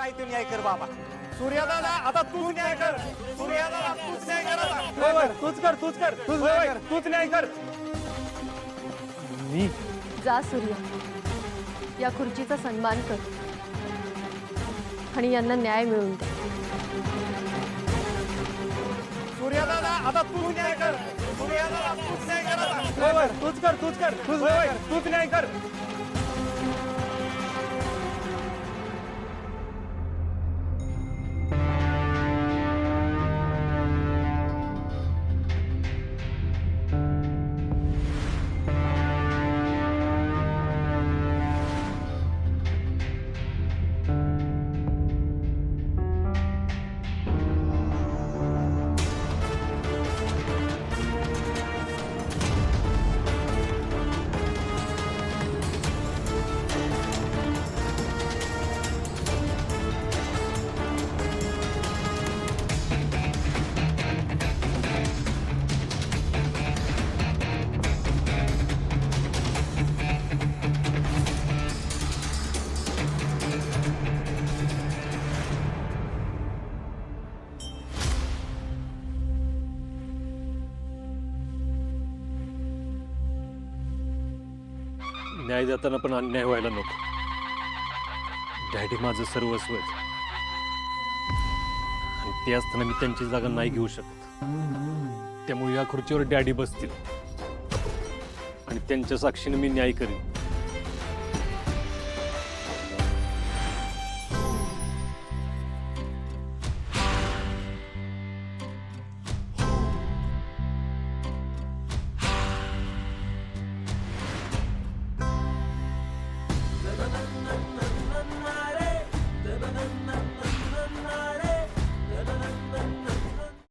काय ते न्याय कर बाबा. सूर्यादादा आता तूच न्याय कर. सूर्यादादा तूच न्याय कर आता. तूच कर तूच कर तूच न्याय कर. मी जा सूर्य, या खुर्चीचा सन्मान कर आणि यांना न्याय मिळवून दे. सूर्यादादा आता तूच न्याय कर. सूर्यादादा तूच न्याय कर आता. तूच न्याय कर. न्याय देताना पण अन्याय व्हायला नको. डॅडी माझं सर्वस्व आहे आणि ते असताना मी त्यांची जागा नाही घेऊ शकत. त्यामुळे या खुर्चीवर डॅडी बसतील आणि त्यांच्या साक्षीने मी न्याय करीन.